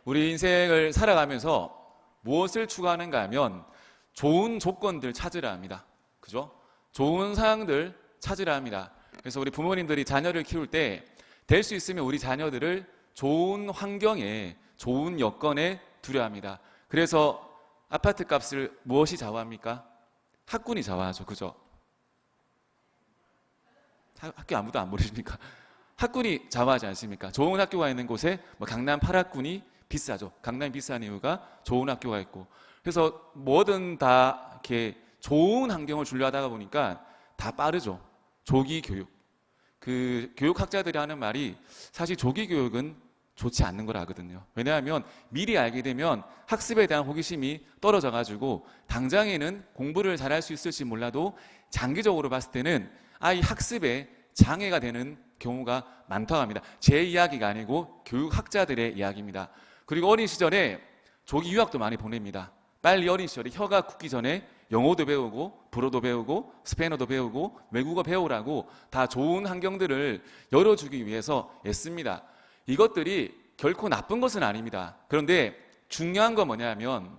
우리 인생을 살아가면서 무엇을 추구하는가 하면 좋은 조건들 찾으라 합니다. 그죠? 좋은 상황들 찾으라 합니다. 그래서 우리 부모님들이 자녀를 키울 때 될 수 있으면 우리 자녀들을 좋은 환경에, 좋은 여건에 두려 합니다. 그래서 아파트 값을 무엇이 좌우합니까? 학군이 좌우하죠. 그죠? 학교 아무도 안 모르십니까? 학군이 좌우하지 않습니까? 좋은 학교가 있는 곳에 강남 8학군이 비싸죠. 강남이 비싼 이유가 좋은 학교가 있고. 그래서 뭐든 다 이렇게 좋은 환경을 주려 하다 보니까 다 빠르죠. 조기 교육. 그 교육학자들이 하는 말이 사실 조기 교육은 좋지 않는 걸 아거든요. 왜냐하면 미리 알게 되면 학습에 대한 호기심이 떨어져가지고 당장에는 공부를 잘할 수 있을지 몰라도 장기적으로 봤을 때는 아이 학습에 장애가 되는 경우가 많다고 합니다. 제 이야기가 아니고 교육학자들의 이야기입니다. 그리고 어린 시절에 조기 유학도 많이 보냅니다. 빨리 어린 시절에 혀가 굳기 전에 영어도 배우고 불어도 배우고 스페인어도 배우고 외국어 배우라고 다 좋은 환경들을 열어주기 위해서 애씁니다. 이것들이 결코 나쁜 것은 아닙니다. 그런데 중요한 건 뭐냐면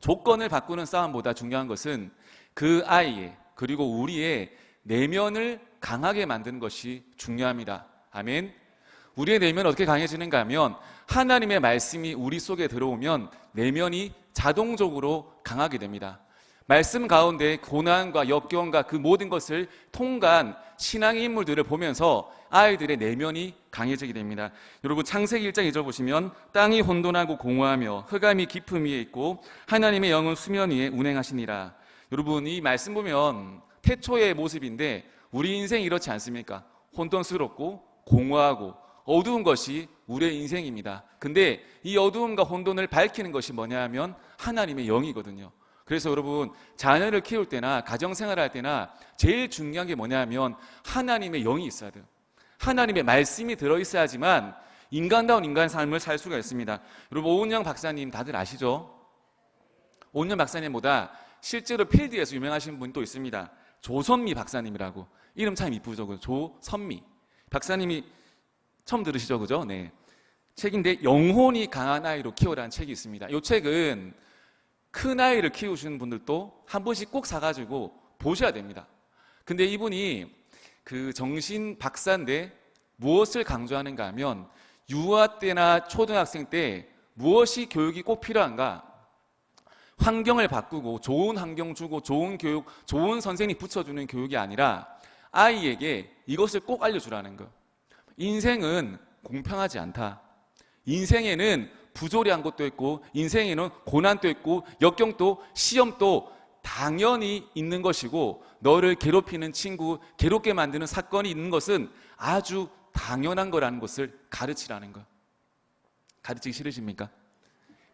조건을 바꾸는 싸움보다 중요한 것은 그 아이의 그리고 우리의 내면을 강하게 만드는 것이 중요합니다. 아멘. 우리의 내면은 어떻게 강해지는가 하면 하나님의 말씀이 우리 속에 들어오면 내면이 자동적으로 강하게 됩니다. 말씀 가운데 고난과 역경과 그 모든 것을 통과한 신앙의 인물들을 보면서 아이들의 내면이 강해지게 됩니다. 여러분 창세기 1장 2절 보시면 땅이 혼돈하고 공허하며 흑암이 깊음 위에 있고 하나님의 영은 수면 위에 운행하시니라. 여러분 이 말씀 보면 태초의 모습인데 우리 인생이 이렇지 않습니까? 혼돈스럽고 공허하고 어두운 것이 우리의 인생입니다. 근데 이 어두움과 혼돈을 밝히는 것이 뭐냐 하면 하나님의 영이거든요. 그래서 여러분 자녀를 키울 때나 가정생활을 할 때나 제일 중요한 게 뭐냐 하면 하나님의 영이 있어야 돼요. 하나님의 말씀이 들어있어야지만 인간다운 인간의 삶을 살 수가 있습니다. 여러분 오은영 박사님 다들 아시죠? 오은영 박사님보다 실제로 필드에서 유명하신 분이 또 있습니다. 조선미 박사님이라고. 이름 참 이쁘죠. 조선미 박사님이 처음 들으시죠? 그죠? 네. 책인데 영혼이 강한 아이로 키워라는 책이 있습니다. 이 책은 큰 아이를 키우시는 분들도 한 번씩 꼭 사가지고 보셔야 됩니다. 근데 이분이 그 정신 박사인데 무엇을 강조하는가 하면 유아 때나 초등학생 때 무엇이 교육이 꼭 필요한가? 환경을 바꾸고 좋은 환경 주고 좋은 교육, 좋은 선생님 붙여주는 교육이 아니라 아이에게 이것을 꼭 알려주라는 거. 인생은 공평하지 않다. 인생에는 부조리한 것도 있고 인생에는 고난도 있고 역경도 시험도 당연히 있는 것이고 너를 괴롭히는 친구, 괴롭게 만드는 사건이 있는 것은 아주 당연한 거라는 것을 가르치라는 거. 가르치기 싫으십니까?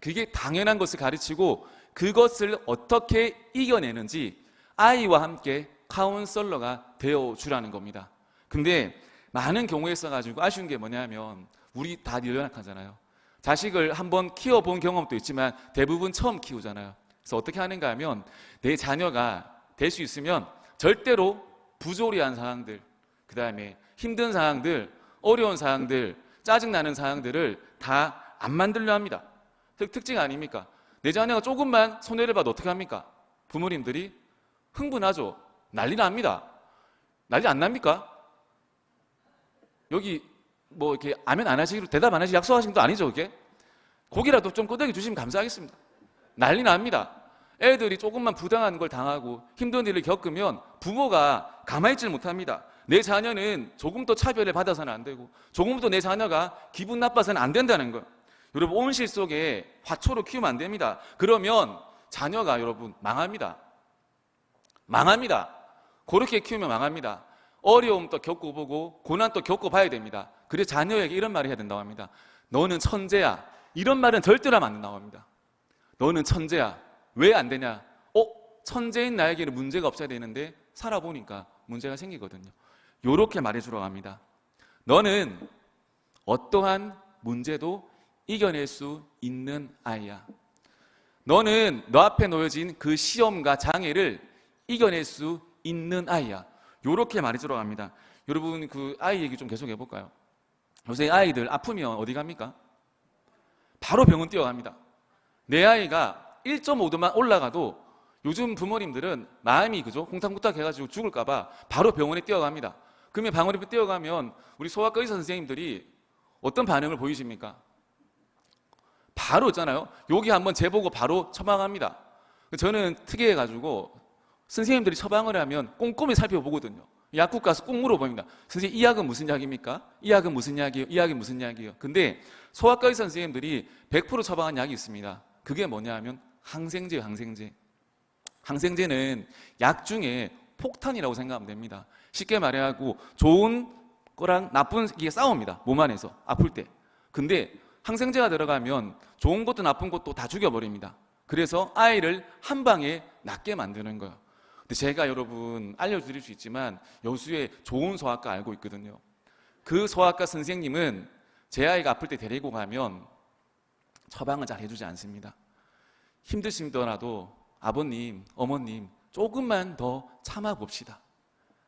그게 당연한 것을 가르치고 그것을 어떻게 이겨내는지 아이와 함께 카운셀러가 되어주라는 겁니다. 근데 많은 경우에 있어가지고 아쉬운 게 뭐냐면 우리 다 연약하잖아요. 자식을 한번 키워본 경험도 있지만 대부분 처음 키우잖아요. 그래서 어떻게 하는가 하면 내 자녀가 될 수 있으면 절대로 부조리한 상황들, 그 다음에 힘든 상황들, 어려운 상황들, 짜증나는 상황들을 다 안 만들려 합니다. 특징 아닙니까? 내 자녀가 조금만 손해를 봐도 어떻게 합니까? 부모님들이 흥분하죠. 난리 납니다. 난리 안 납니까? 여기 뭐 이렇게 아멘 안 하시기로 대답 안 하시기 약속하신 거 아니죠, 그게? 고기라도 좀 끄덕여 주시면 감사하겠습니다. 난리 납니다. 애들이 조금만 부당한 걸 당하고 힘든 일을 겪으면 부모가 가만히 있질 못합니다. 내 자녀는 조금도 차별을 받아서는 안 되고 조금도 내 자녀가 기분 나빠서는 안 된다는 거예요. 여러분 온실 속에 화초로 키우면 안 됩니다. 그러면 자녀가 여러분 망합니다. 망합니다. 그렇게 키우면 망합니다. 어려움도 겪어보고 고난도 겪어봐야 됩니다. 그래서 자녀에게 이런 말을 해야 된다고 합니다. 너는 천재야. 이런 말은 절대로 하면 안 된다고 합니다. 너는 천재야. 왜 안 되냐? 천재인 나에게는 문제가 없어야 되는데 살아보니까 문제가 생기거든요. 이렇게 말해주라고 합니다. 너는 어떠한 문제도 이겨낼 수 있는 아이야. 너는 너 앞에 놓여진 그 시험과 장애를 이겨낼 수 있는 아이야. 이렇게 말해주라고 합니다. 여러분 그 아이 얘기 좀 계속 해볼까요? 요새 아이들 아프면 어디 갑니까? 바로 병원 뛰어갑니다. 내 아이가 1.5도만 올라가도 요즘 부모님들은 마음이 그죠? 콩닥콩닥 해가지고 죽을까봐 바로 병원에 뛰어갑니다. 그러면 병원에 뛰어가면 우리 소아과 의사 선생님들이 어떤 반응을 보이십니까? 바로 있잖아요. 여기 한번 재보고 바로 처방합니다. 저는 특이해가지고 선생님들이 처방을 하면 꼼꼼히 살펴보거든요. 약국 가서 꼭 물어봅니다. 선생님, 이 약은 무슨 약입니까? 이 약은 무슨 약이에요? 이 약은 무슨 약이에요? 근데 소아과 의사 선생님들이 100% 처방한 약이 있습니다. 그게 뭐냐 하면 항생제예요, 항생제. 항생제는 약 중에 폭탄이라고 생각하면 됩니다. 쉽게 말해가지고 좋은 거랑 나쁜 게 싸웁니다. 몸 안에서 아플 때. 근데 항생제가 들어가면 좋은 것도 나쁜 것도 다 죽여버립니다. 그래서 아이를 한 방에 낫게 만드는 거예요. 근데 제가 여러분 알려드릴 수 있지만 여수에 좋은 소아과 알고 있거든요. 그 소아과 선생님은 제 아이가 아플 때 데리고 가면 처방을 잘 해주지 않습니다. 힘드시더라도 아버님, 어머님 조금만 더 참아봅시다.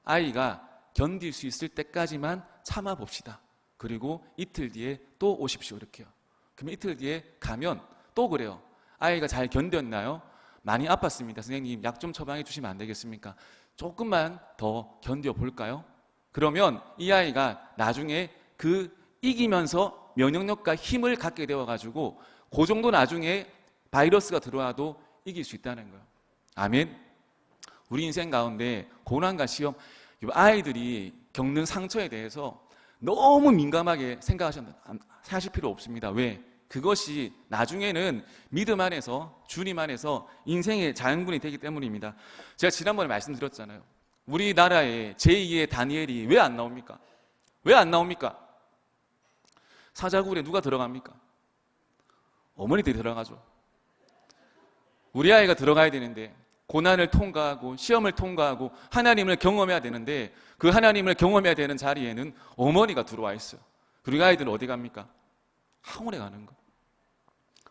아이가 견딜 수 있을 때까지만 참아봅시다. 그리고 이틀 뒤에 또 오십시오. 이렇게요. 그러면 이틀 뒤에 가면 또 그래요. 아이가 잘 견뎠나요? 많이 아팠습니다. 선생님, 약 좀 처방해 주시면 안 되겠습니까? 조금만 더 견뎌볼까요? 그러면 이 아이가 나중에 그 이기면서 면역력과 힘을 갖게 되어가지고 그 정도 나중에 바이러스가 들어와도 이길 수 있다는 거예요. 아멘. 우리 인생 가운데 고난과 시험, 아이들이 겪는 상처에 대해서 너무 민감하게 생각하실 필요 없습니다. 왜? 그것이 나중에는 믿음 안에서, 주님 안에서 인생의 자양분이 되기 때문입니다. 제가 지난번에 말씀드렸잖아요. 우리나라에 제2의 다니엘이 왜 안 나옵니까? 왜 안 나옵니까? 사자굴에 누가 들어갑니까? 어머니들이 들어가죠. 우리 아이가 들어가야 되는데 고난을 통과하고 시험을 통과하고 하나님을 경험해야 되는데 그 하나님을 경험해야 되는 자리에는 어머니가 들어와 있어요. 그리고 아이들은 어디 갑니까? 학원에 가는 거.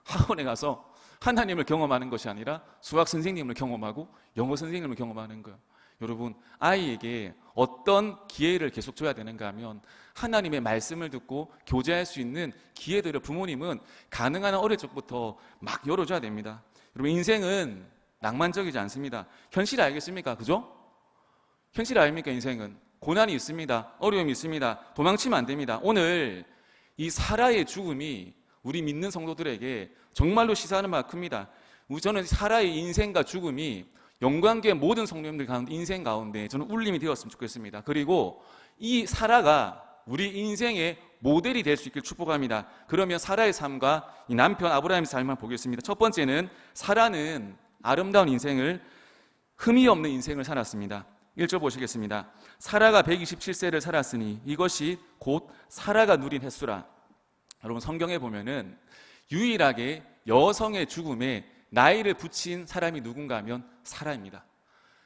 학원에 가서 하나님을 경험하는 것이 아니라 수학 선생님을 경험하고 영어 선생님을 경험하는 거예요. 여러분, 아이에게 어떤 기회를 계속 줘야 되는가 하면 하나님의 말씀을 듣고 교제할 수 있는 기회들을 부모님은 가능한 어릴 적부터 막 열어줘야 됩니다. 여러분, 인생은 낭만적이지 않습니다. 현실 알겠습니까? 그죠? 현실 아닙니까? 인생은 고난이 있습니다. 어려움이 있습니다. 도망치면 안 됩니다. 오늘 이 사라의 죽음이 우리 믿는 성도들에게 정말로 시사하는 바가 큽니다. 저는 사라의 인생과 죽음이 영광교회 모든 성도님들 가운데 인생 가운데 저는 울림이 되었으면 좋겠습니다. 그리고 이 사라가 우리 인생의 모델이 될 수 있길 축복합니다. 그러면 사라의 삶과 이 남편 아브라함의 삶을 보겠습니다. 첫 번째는 사라는 아름다운 인생을, 흠이 없는 인생을 살았습니다. 1절 보시겠습니다. 사라가 127세를 살았으니 이것이 곧 사라가 누린 횟수라. 여러분, 성경에 보면은 유일하게 여성의 죽음에 나이를 붙인 사람이 누군가 하면 사라입니다.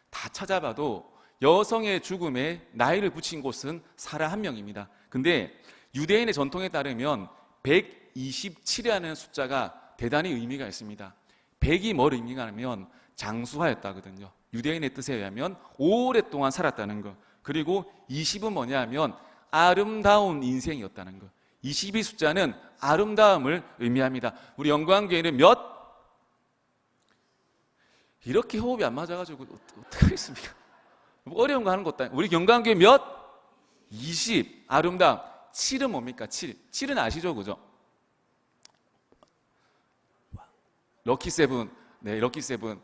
다 찾아봐도 여성의 죽음에 나이를 붙인 곳은 사라 한 명입니다. 근데 유대인의 전통에 따르면 127이라는 숫자가 대단히 의미가 있습니다. 100이 뭘 의미하냐면 장수하였다거든요. 유대인의 뜻에 의하면 오랫동안 살았다는 것. 그리고 20은 뭐냐 하면 아름다운 인생이었다는 것. 22 숫자는 아름다움을 의미합니다. 우리 영광교회는 몇? 이렇게 호흡이 안 맞아가지고 어떻게 하겠습니까? 어려운 거 하는 것도 아니고. 우리 영광교회 몇? 20. 아름다움. 7은 뭡니까? 7. 7은 아시죠? 그죠? 럭키 세븐. 네, 럭키 세븐.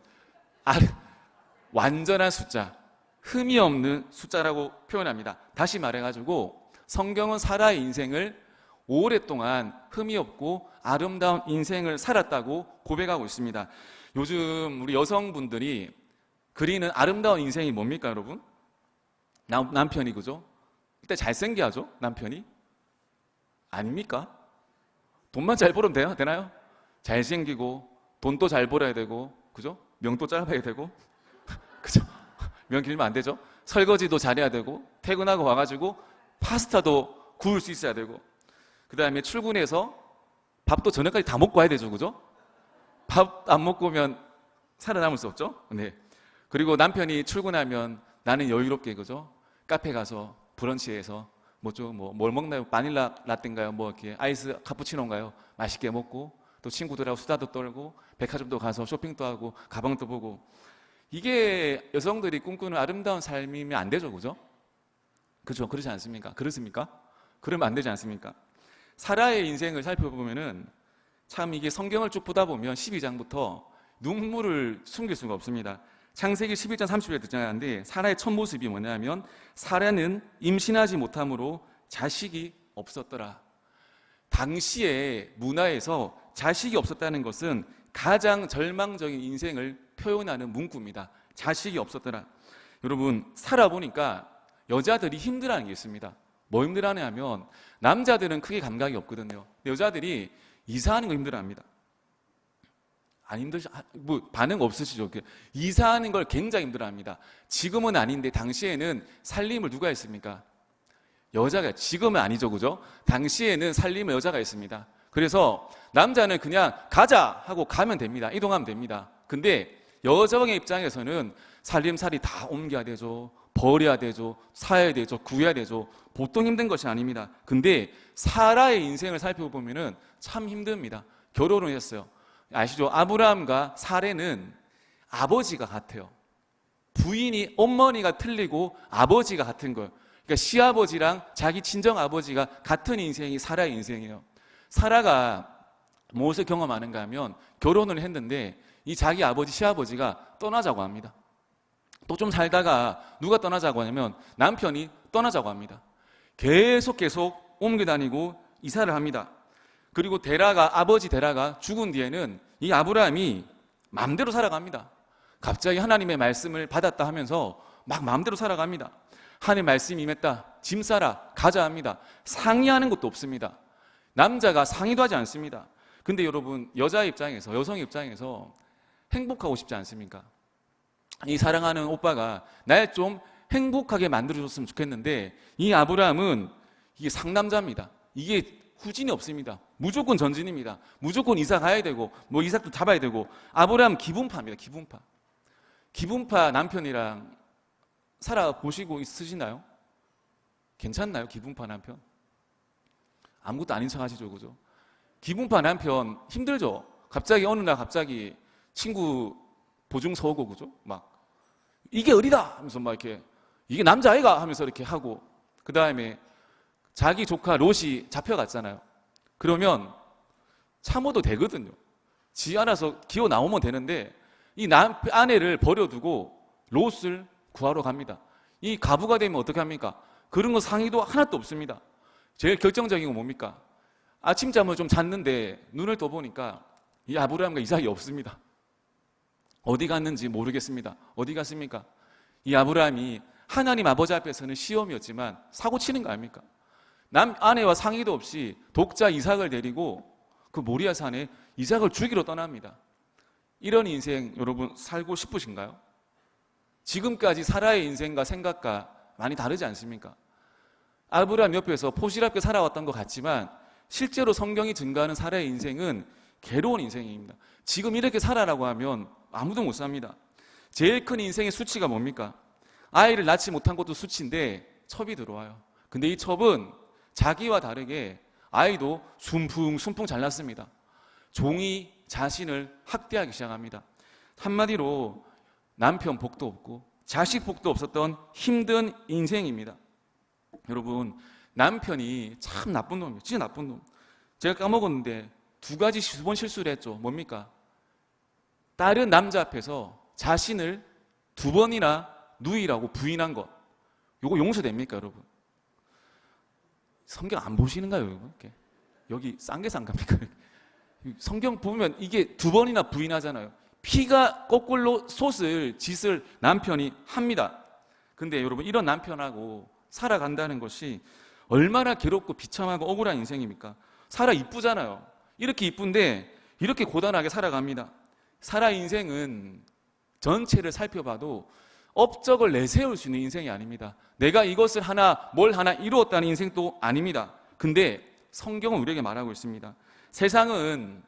완전한 숫자. 흠이 없는 숫자라고 표현합니다. 다시 말해가지고 성경은 사라의 인생을 오랫동안 흠이 없고 아름다운 인생을 살았다고 고백하고 있습니다. 요즘 우리 여성분들이 그리는 아름다운 인생이 뭡니까, 여러분? 남편이, 그죠? 일단 잘생겨야죠, 남편이. 아닙니까? 돈만 잘 벌으면 되나요? 잘생기고 돈도 잘 벌어야 되고, 그죠? 명도 짧아야 되고, 그죠? 명 길면 안 되죠? 설거지도 잘해야 되고, 퇴근하고 와가지고 파스타도 구울 수 있어야 되고, 그 다음에 출근해서 밥도 저녁까지 다 먹고 와야 되죠, 그죠? 밥 안 먹고 오면 살아남을 수 없죠? 네. 그리고 남편이 출근하면 나는 여유롭게, 그죠? 카페 가서 브런치해서 뭘 먹나요? 바닐라 라떼인가요? 뭐 이렇게 아이스 카푸치노인가요? 맛있게 먹고, 또 친구들하고 수다도 떨고 백화점도 가서 쇼핑도 하고 가방도 보고. 이게 여성들이 꿈꾸는 아름다운 삶이면 안 되죠, 그죠? 그죠? 그렇지 않습니까? 그렇습니까? 그러면 안 되지 않습니까? 사라의 인생을 살펴보면은 참 이게 성경을 쭉 보다 보면 12장부터 눈물을 숨길 수가 없습니다. 창세기 11장 30절에 등장하는데 사라의 첫 모습이 뭐냐면 사라는 임신하지 못함으로 자식이 없었더라. 당시의 문화에서 자식이 없었다는 것은 가장 절망적인 인생을 표현하는 문구입니다. 자식이 없었더라. 여러분 살아보니까 여자들이 힘들어하는 게 있습니다. 뭐 힘들어하냐 하면 남자들은 크게 감각이 없거든요. 근데 여자들이 이사하는 거 힘들어합니다. 안 힘드시, 뭐 반응 없으시죠? 이사하는 걸 굉장히 힘들어합니다. 지금은 아닌데 당시에는 살림을 누가 했습니까? 여자가. 지금은 아니죠, 그죠? 당시에는 살림을 여자가 했습니다. 그래서 남자는 그냥 가자 하고 가면 됩니다. 이동하면 됩니다. 근데 여성의 입장에서는 살림살이 다 옮겨야 되죠. 버려야 되죠. 사야 되죠. 구해야 되죠. 보통 힘든 것이 아닙니다. 근데 사라의 인생을 살펴보면은 참 힘듭니다. 결혼을 했어요. 아시죠? 아브라함과 사레는 아버지가 같아요. 부인이 어머니가 틀리고 아버지가 같은 거예요. 그러니까 시아버지랑 자기 친정 아버지가 같은 인생이 사라의 인생이에요. 사라가 무엇을 경험하는가 하면 결혼을 했는데 이 자기 아버지 시아버지가 떠나자고 합니다. 또 좀 살다가 누가 떠나자고 하냐면 남편이 떠나자고 합니다. 계속 옮겨 다니고 이사를 합니다. 그리고 아버지 데라가 죽은 뒤에는 이 아브라함이 마음대로 살아갑니다. 갑자기 하나님의 말씀을 받았다 하면서 막 마음대로 살아갑니다. 하나님 말씀이 임했다. 짐 싸라. 가자 합니다. 상의하는 것도 없습니다. 남자가 상의도 하지 않습니다. 근데 여러분 여자의 입장에서, 여성의 입장에서 행복하고 싶지 않습니까? 이 사랑하는 오빠가 날 좀 행복하게 만들어줬으면 좋겠는데 이 아브라함은 이게 상남자입니다. 이게 후진이 없습니다. 무조건 전진입니다. 무조건 이사 가야 되고 뭐 이삭도 잡아야 되고. 아브라함 기분파입니다. 기분파 남편이랑 살아보시고 있으시나요? 괜찮나요? 기분파 남편? 아무것도 아닌 척 하시죠, 그죠? 기분파 남편 힘들죠? 갑자기 어느 날 갑자기 친구 보증서 오고, 그죠? 막 이게 어리다 하면서 막 이렇게 이게 남자아이가 하면서 이렇게 하고, 그 다음에 자기 조카 롯이 잡혀갔잖아요. 그러면 참아도 되거든요. 지 알아서 기어 나오면 되는데 이 아내를 버려두고 롯을 구하러 갑니다. 이 가부가 되면 어떻게 합니까? 그런 거 상의도 하나도 없습니다. 제일 결정적인 건 뭡니까? 아침잠을 좀 잤는데 눈을 떠보니까 이 아브라함과 이삭이 없습니다. 어디 갔는지 모르겠습니다. 어디 갔습니까? 이 아브라함이 하나님 아버지 앞에서는 시험이었지만 사고 치는 거 아닙니까? 아내와 상의도 없이 독자 이삭을 데리고 그 모리아 산에 이삭을 죽이러 떠납니다. 이런 인생 여러분 살고 싶으신가요? 지금까지 사라의 인생과 생각과 많이 다르지 않습니까? 아브라함 옆에서 포시랍게 살아왔던 것 같지만 실제로 성경이 증거하는 사라의 인생은 괴로운 인생입니다. 지금 이렇게 살아라고 하면 아무도 못 삽니다. 제일 큰 인생의 수치가 뭡니까? 아이를 낳지 못한 것도 수치인데 첩이 들어와요. 근데 이 첩은 자기와 다르게 아이도 순풍 잘 낳습니다. 종이 자신을 학대하기 시작합니다. 한마디로 남편 복도 없고 자식 복도 없었던 힘든 인생입니다. 여러분 남편이 참 나쁜 놈이에요. 진짜 나쁜 놈. 제가 까먹었는데 두 번 실수를 했죠. 뭡니까? 다른 남자 앞에서 자신을 2번이나 누이라고 부인한 것. 이거 용서됩니까 여러분? 성경 안 보시는가요 여러분? 여기 쌍계상갑니까? 성경 보면 이게 2번이나 부인하잖아요. 피가 거꾸로 짓을 남편이 합니다. 근데 여러분 이런 남편하고 살아간다는 것이 얼마나 괴롭고 비참하고 억울한 인생입니까? 사라 이쁘잖아요. 이렇게 이쁜데 이렇게 고단하게 살아갑니다. 사라 인생은 전체를 살펴봐도 업적을 내세울 수 있는 인생이 아닙니다. 내가 이것을 뭘 하나 이루었다는 인생도 아닙니다. 근데 성경은 우리에게 말하고 있습니다. 세상은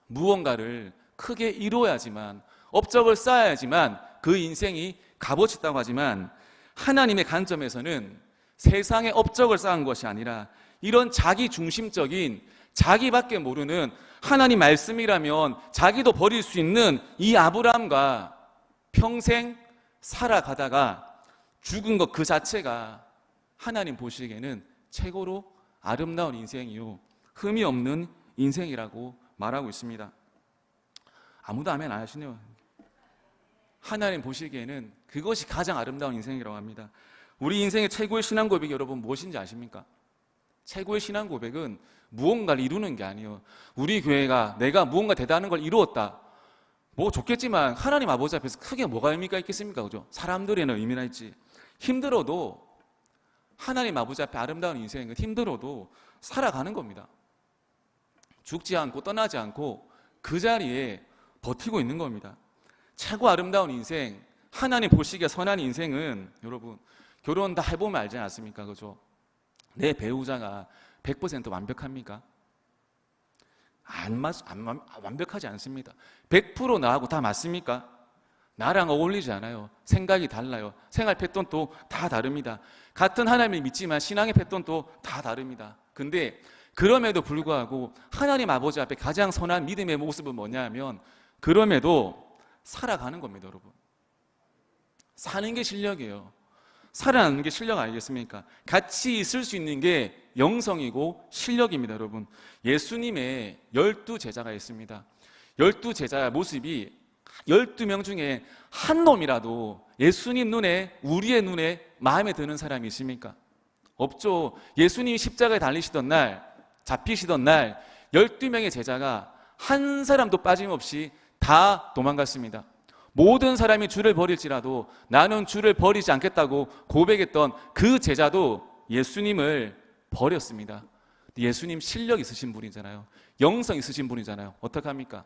무언가를 크게 이루어야지만, 업적을 쌓아야지만 그 인생이 값어치 있다고 하지만 하나님의 관점에서는 세상의 업적을 쌓은 것이 아니라 이런 자기 중심적인 자기밖에 모르는 하나님 말씀이라면 자기도 버릴 수 있는 이 아브라함과 평생 살아가다가 죽은 것 그 자체가 하나님 보시기에는 최고로 아름다운 인생이요, 흠이 없는 인생이라고 말하고 있습니다. 아무도 아멘 안 하시네요. 하나님 보시기에는 그것이 가장 아름다운 인생이라고 합니다. 우리 인생의 최고의 신앙 고백이 여러분 무엇인지 아십니까? 최고의 신앙 고백은 무언가를 이루는 게 아니에요. 우리 교회가 내가 무언가 대단한 걸 이루었다, 뭐 좋겠지만 하나님 아버지 앞에서 크게 뭐가 의미가 있겠습니까? 그죠? 사람들에는 의미나 있지. 힘들어도, 하나님 아버지 앞에 아름다운 인생은 힘들어도 살아가는 겁니다. 죽지 않고 떠나지 않고 그 자리에 버티고 있는 겁니다. 최고 아름다운 인생, 하나님 보시기에 선한 인생은 여러분 결혼 다 해보면 알지 않습니까? 그죠? 내 배우자가 100% 완벽합니까? 완벽하지 않습니다. 100% 나하고 다 맞습니까? 나랑 어울리지 않아요. 생각이 달라요. 생활 패턴도 다 다릅니다. 같은 하나님을 믿지만 신앙의 패턴도 다 다릅니다. 근데 그럼에도 불구하고 하나님 아버지 앞에 가장 선한 믿음의 모습은 뭐냐 하면 그럼에도 살아가는 겁니다. 여러분, 사는 게 실력이에요. 살아가는 게 실력 아니겠습니까? 같이 있을 수 있는 게 영성이고 실력입니다. 여러분, 예수님의 12제자가 있습니다. 12제자의 모습이 12명 중에 한 놈이라도 예수님 눈에, 우리의 눈에 마음에 드는 사람이 있습니까? 없죠. 예수님이 십자가에 달리시던 날, 잡히시던 날 12명의 제자가 한 사람도 빠짐없이 다 도망갔습니다. 모든 사람이 주를 버릴지라도 나는 주를 버리지 않겠다고 고백했던 그 제자도 예수님을 버렸습니다. 예수님 실력 있으신 분이잖아요. 영성 있으신 분이잖아요. 어떡합니까?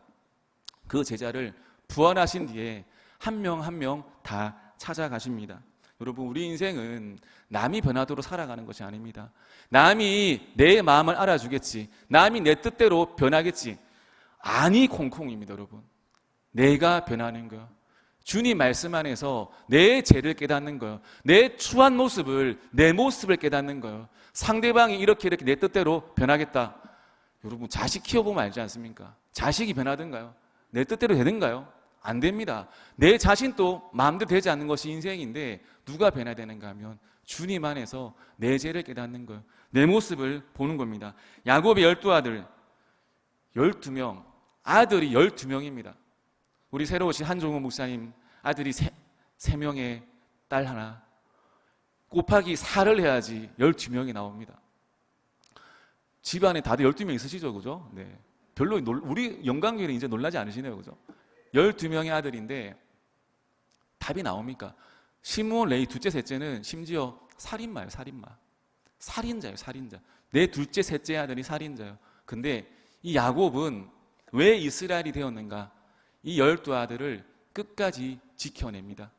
그 제자를 부활하신 뒤에 한 명 한 명 다 찾아가십니다. 여러분, 우리 인생은 남이 변하도록 살아가는 것이 아닙니다. 남이 내 마음을 알아주겠지, 남이 내 뜻대로 변하겠지, 아니 콩콩입니다. 여러분, 내가 변하는 거예요. 주님 말씀 안에서 내 죄를 깨닫는 거예요. 내 추한 모습을, 내 모습을 깨닫는 거예요. 상대방이 이렇게 내 뜻대로 변하겠다. 여러분, 자식 키워보면 알지 않습니까? 자식이 변하든가요? 내 뜻대로 되든가요? 안 됩니다. 내 자신도 마음대로 되지 않는 것이 인생인데 누가 변해야 되는가 하면 주님 안에서 내 죄를 깨닫는 거예요. 내 모습을 보는 겁니다. 야곱의 12아들 12명, 아들이 12명입니다. 우리 새로 오신 한종호 목사님 아들이 3명에 딸 하나, 곱하기 4를 해야지 12명이 나옵니다. 집안에 다들 12명 있으시죠? 그죠? 네. 별로 우리 영광교회는 이제 놀라지 않으시네요. 그죠? 12명의 아들인데 답이 나옵니까? 시므온, 레위 둘째, 셋째는 심지어 살인마예요. 살인자예요. 살인자. 내 둘째, 셋째 아들이 살인자예요. 근데 이 야곱은 왜 이스라엘이 되었는가? 이 12아들을 끝까지 지켜냅니다.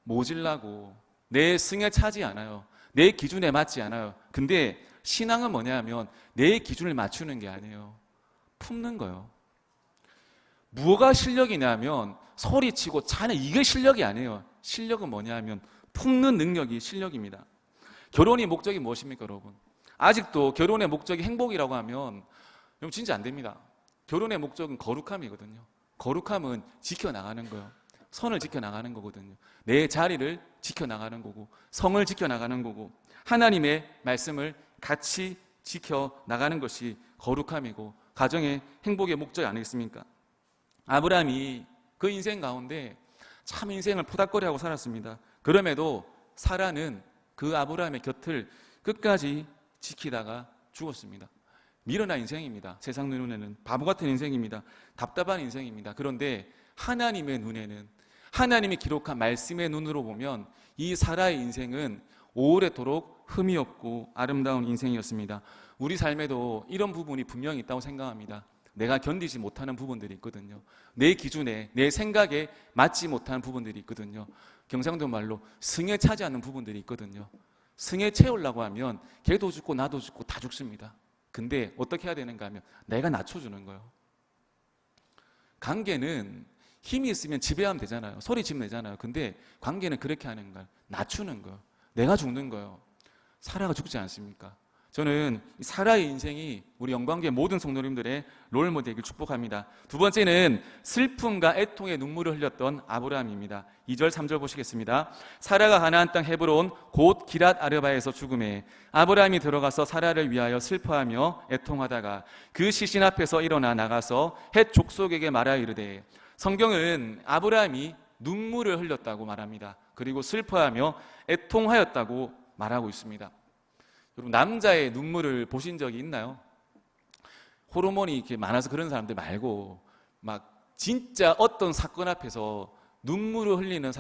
모질라고 내 승에 차지 않아요. 내 기준에 맞지 않아요. 근데 신앙은 뭐냐 하면 내 기준을 맞추는 게 아니에요. 품는 거예요. 뭐가 실력이냐면 소리치고 차는 이게 실력이 아니에요. 실력은 뭐냐 하면 품는 능력이 실력입니다. 결혼이 목적이 무엇입니까, 여러분? 아직도 결혼의 목적이 행복이라고 하면 여러분 진짜 안 됩니다. 결혼의 목적은 거룩함이거든요. 거룩함은 지켜나가는 거예요. 선을 지켜나가는 거거든요. 내 자리를 지켜나가는 거고, 성을 지켜나가는 거고, 하나님의 말씀을 같이 지켜나가는 것이 거룩함이고 가정의 행복의 목적이 아니겠습니까? 아브라함이 그 인생 가운데 참 인생을 포닥거리하고 살았습니다. 그럼에도 사라는 그 아브라함의 곁을 끝까지 지키다가 죽었습니다. 미련한 인생입니다. 세상 눈에는 바보 같은 인생입니다. 답답한 인생입니다. 그런데 하나님의 눈에는, 하나님이 기록한 말씀의 눈으로 보면 이 사라의 인생은 오래도록 흠이 없고 아름다운 인생이었습니다. 우리 삶에도 이런 부분이 분명히 있다고 생각합니다. 내가 견디지 못하는 부분들이 있거든요. 내 기준에, 내 생각에 맞지 못하는 부분들이 있거든요. 경상도 말로 승에 차지 않는 부분들이 있거든요. 승에 채우려고 하면 걔도 죽고 나도 죽고 다 죽습니다. 근데 어떻게 해야 되는가 하면 내가 낮춰주는 거예요. 관계는 힘이 있으면 지배하면 되잖아요. 소리 지면 되잖아요. 근데 관계는 그렇게 하는 거예요. 낮추는 거예요. 내가 죽는 거예요. 사라가 죽지 않습니까? 저는 사라의 인생이 우리 영광교회 모든 성도님들의 롤모델이길 축복합니다. 두 번째는 슬픔과 애통의 눈물을 흘렸던 아브라함입니다. 2절 3절 보시겠습니다. 사라가 가나안 땅 헤브론 곧 기랏 아르바에서 죽음에 아브라함이 들어가서 사라를 위하여 슬퍼하며 애통하다가 그 시신 앞에서 일어나 나가서 헷 족속에게 말하여 이르되, 성경은 아브라함이 눈물을 흘렸다고 말합니다. 그리고 슬퍼하며 애통하였다고 말하고 있습니다. 여러분, 남자의 눈물을 보신 적이 있나요? 호르몬이 이렇게 많아서 그런 사람들 말고 막 진짜 어떤 사건 앞에서 눈물을 흘리는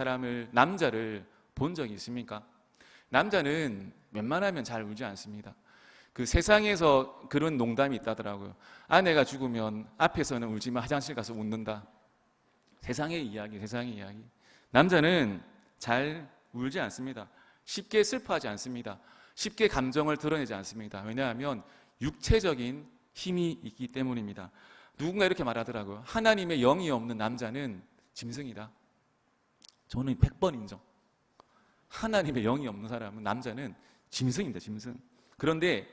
남자를 본 적이 있습니까? 남자는 웬만하면 잘 울지 않습니다. 그 세상에서 그런 농담이 있다더라고요. 아내가 죽으면 앞에서는 울지만 화장실 가서 웃는다. 세상의 이야기. 남자는 잘 울지 않습니다. 쉽게 슬퍼하지 않습니다. 쉽게 감정을 드러내지 않습니다. 왜냐하면 육체적인 힘이 있기 때문입니다. 누군가 이렇게 말하더라고요. 하나님의 영이 없는 남자는 짐승이다. 저는 100번 인정. 하나님의 영이 없는 사람은, 남자는 짐승입니다. 짐승. 그런데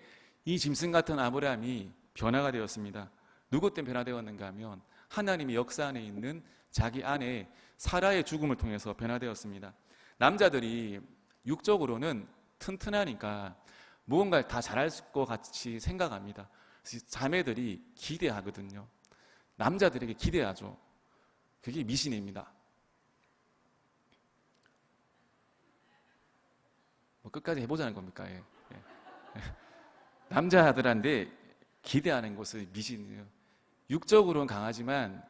이 짐승 같은 아브라함이 변화가 되었습니다. 누구 때문에 변화되었는가 하면 하나님의 역사 안에 있는 자기 아내 사라의 죽음을 통해서 변화되었습니다. 남자들이 육적으로는 튼튼하니까 무언가를 다 잘할 것 같이 생각합니다. 자매들이 기대하거든요. 남자들에게 기대하죠. 그게 미신입니다. 뭐 끝까지 해보자는 겁니까? 예. 남자들한테 기대하는 것은 미신이에요. 육적으로는 강하지만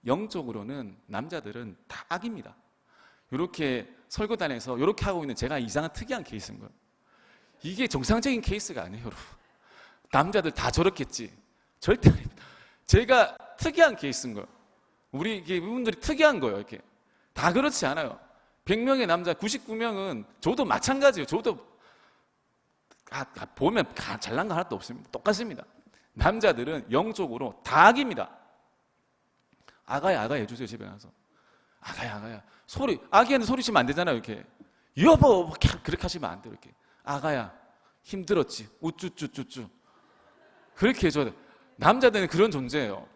영적으로는 남자들은 다 악입니다. 이렇게 설교단에서 이렇게 하고 있는 제가 이상한 특이한 케이스인 거예요. 이게 정상적인 케이스가 아니에요, 여러분. 남자들 다 저렇겠지. 절대 아닙니다. 제가 특이한 케이스인 거예요. 우리 이분들이 특이한 거예요, 이렇게. 다 그렇지 않아요. 100명의 남자 99명은 저도 마찬가지예요. 저도 보면 잘난 거 하나도 없습니다. 똑같습니다. 남자들은 영적으로 다 악입니다. 아가야 해주세요, 집에 가서. 아가야. 아기한테 소리 치면 안 되잖아요, 이렇게. 여보, 그렇게 하시면 안 돼요, 이렇게. 아가야, 힘들었지. 우쭈쭈쭈쭈. 그렇게 해줘야 돼. 남자들은 그런 존재예요.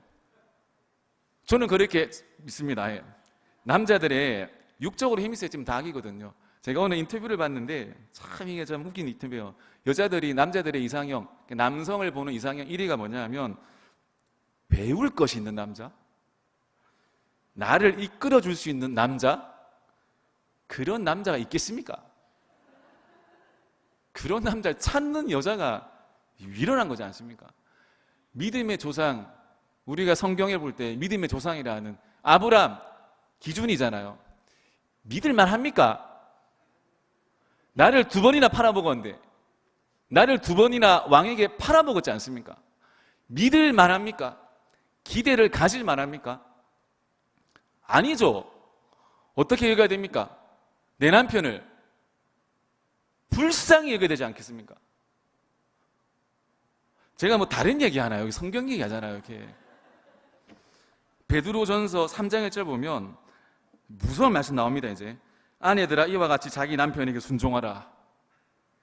저는 그렇게 믿습니다. 예. 남자들의 육적으로 힘이 세지면 다 악이거든요. 제가 오늘 인터뷰를 봤는데 참 이게 좀 웃긴 인터뷰예요. 남자들의 이상형, 남성을 보는 이상형 1위가 뭐냐 하면 배울 것이 있는 남자, 나를 이끌어줄 수 있는 남자. 그런 남자가 있겠습니까? 그런 남자를 찾는 여자가 일어난 거지 않습니까? 믿음의 조상, 우리가 성경에 볼 때 믿음의 조상이라는 아브라함 기준이잖아요. 믿을만 합니까? 나를 2번이나 팔아먹었는데, 나를 2번이나 왕에게 팔아먹었지 않습니까? 믿을만 합니까? 기대를 가질 만합니까? 아니죠. 어떻게 여겨야 됩니까? 내 남편을 불쌍히 여겨야 되지 않겠습니까? 제가 뭐 다른 얘기 하나요? 여기 성경 얘기 하잖아요, 이렇게. 베드로전서 3장 1절 보면 무서운 말씀 나옵니다, 이제. 아내들아, 이와 같이 자기 남편에게 순종하라.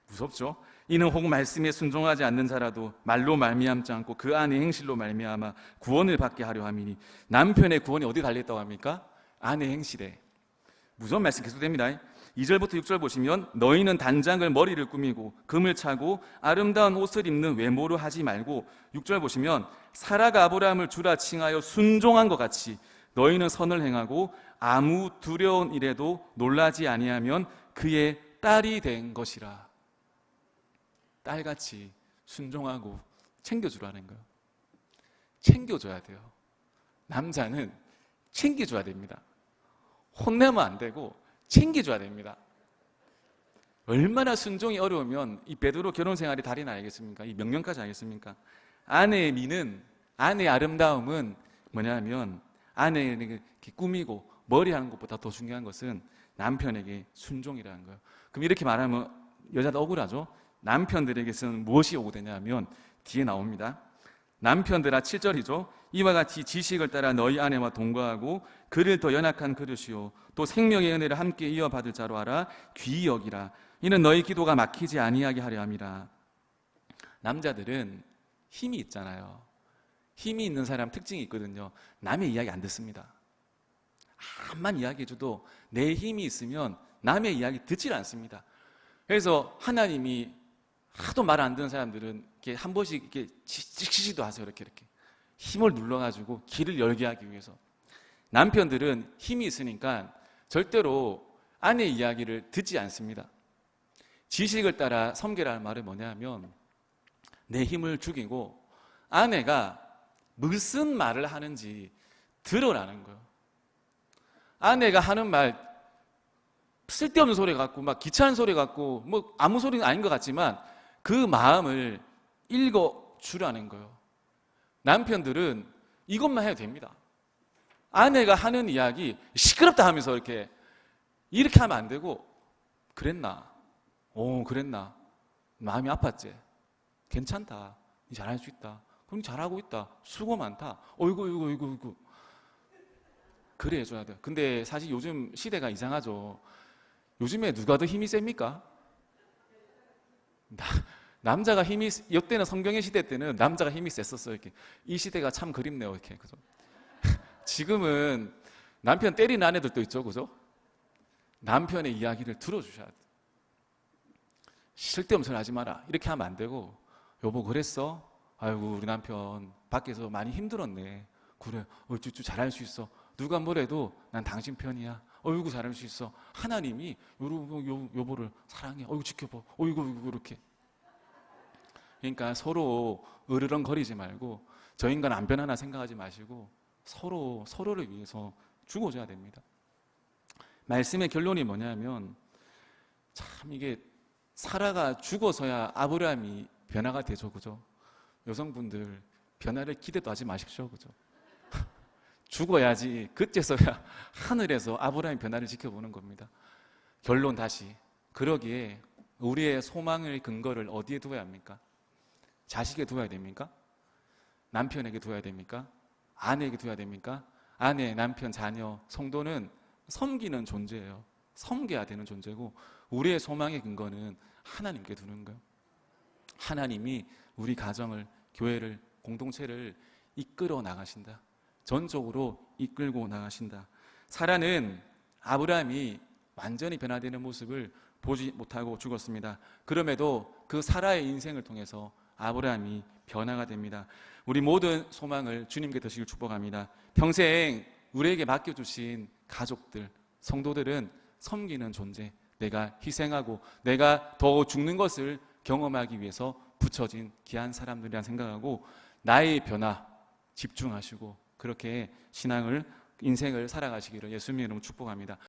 무섭죠? 이는 혹 말씀에 순종하지 않는 자라도 말로 말미암지 않고 그 안의 행실로 말미암아 구원을 받게 하려 함이니. 남편의 구원이 어디 달려있다고 합니까? 아내 행실에. 무서운 말씀 계속됩니다. 2절부터 6절 보시면 너희는 단장을 머리를 꾸미고 금을 차고 아름다운 옷을 입는 외모로 하지 말고, 6절 보시면 사라가 아브라함을 주라 칭하여 순종한 것 같이 너희는 선을 행하고 아무 두려운 일에도 놀라지 아니하면 그의 딸이 된 것이라. 딸같이 순종하고 챙겨주라는 거예요. 챙겨줘야 돼요. 남자는 챙겨줘야 됩니다. 혼내면 안 되고 챙겨줘야 됩니다. 얼마나 순종이 어려우면 이 베드로 결혼 생활이 달인 아니겠습니까? 이 명령까지 아니겠습니까? 아내의 미는, 아내의 아름다움은 뭐냐면 아내에게 꾸미고 머리하는 것보다 더 중요한 것은 남편에게 순종이라는 거예요. 그럼 이렇게 말하면 여자도 억울하죠? 남편들에게서는 무엇이 오고되냐면 뒤에 나옵니다. 남편들아, 7절이죠. 이와 같이 지식을 따라 너희 아내와 동거하고 그를 더 연약한 그릇이요 또 생명의 은혜를 함께 이어받을 자로 알아 귀히 여기라. 이는 너희 기도가 막히지 아니하게 하려 함이라. 남자들은 힘이 있잖아요. 힘이 있는 사람 특징이 있거든요. 남의 이야기 안 듣습니다. 암만 이야기해줘도 내 힘이 있으면 남의 이야기 듣질 않습니다. 그래서 하나님이 하도 말 안 듣는 사람들은 이렇게 한 번씩 이렇게 지치지도 하세요. 이렇게 힘을 눌러가지고 길을 열게 하기 위해서. 남편들은 힘이 있으니까 절대로 아내 이야기를 듣지 않습니다. 지식을 따라 섬기라는 말은 뭐냐면 내 힘을 죽이고 아내가 무슨 말을 하는지 들으라는 거예요. 아내가 하는 말 쓸데없는 소리 같고 막 귀찮은 소리 같고 뭐 아무 소리는 아닌 것 같지만 그 마음을 읽어주라는 거예요. 남편들은 이것만 해도 됩니다. 아내가 하는 이야기 시끄럽다 하면서 이렇게 하면 안 되고 그랬나? 그랬나? 마음이 아팠지? 괜찮다. 니 잘할 수 있다. 그럼 잘하고 있다. 수고 많다. 어이구. 그래 해줘야 돼요. 근데 사실 요즘 시대가 이상하죠. 요즘에 누가 더 힘이 셉니까? 남자가 힘이, 이때는 성경의 시대 때는 남자가 힘이 셌었어요. 이렇게. 이 시대가 참 그립네요. 이렇게. 그죠? 지금은 남편 때리는 아내들도 있죠. 그죠? 남편의 이야기를 들어주셔야 돼요. 쓸데없는 소리 하지 마라. 이렇게 하면 안 되고, 여보, 그랬어? 아이고, 우리 남편 밖에서 많이 힘들었네. 그래, 어쭈쭈 잘할 수 있어. 누가 뭐래도 난 당신 편이야. 어이구, 잘할 수 있어. 하나님이 여보를 사랑해. 어이구, 지켜봐. 어이구, 이렇게. 그러니까 서로 으르렁거리지 말고 저 인간 안 변하나 생각하지 마시고 서로를 위해서 죽어줘야 됩니다. 말씀의 결론이 뭐냐면 참 이게 사라가 죽어서야 아브라함이 변화가 되죠. 그죠? 여성분들 변화를 기대도 하지 마십시오. 그죠? 죽어야지 그때서야 하늘에서 아브라함의 변화를 지켜보는 겁니다. 결론 다시. 그러기에 우리의 소망의 근거를 어디에 두어야 합니까? 자식에 두어야 됩니까? 남편에게 두어야 됩니까? 아내에게 두어야 됩니까? 아내, 남편, 자녀, 성도는 섬기는 존재예요. 섬겨야 되는 존재고 우리의 소망의 근거는 하나님께 두는 거예요. 하나님이 우리 가정을, 교회를, 공동체를 이끌어 나가신다. 전적으로 이끌고 나가신다. 사라는 아브라함이 완전히 변화되는 모습을 보지 못하고 죽었습니다. 그럼에도 그 사라의 인생을 통해서 아브라함이 변화가 됩니다. 우리 모든 소망을 주님께 드시길 축복합니다. 평생 우리에게 맡겨주신 가족들, 성도들은 섬기는 존재, 내가 희생하고 내가 더 죽는 것을 경험하기 위해서 붙여진 귀한 사람들이라 생각하고 나의 변화 집중하시고 그렇게 신앙을, 인생을 살아가시기를 예수님의 이름으로 축복합니다.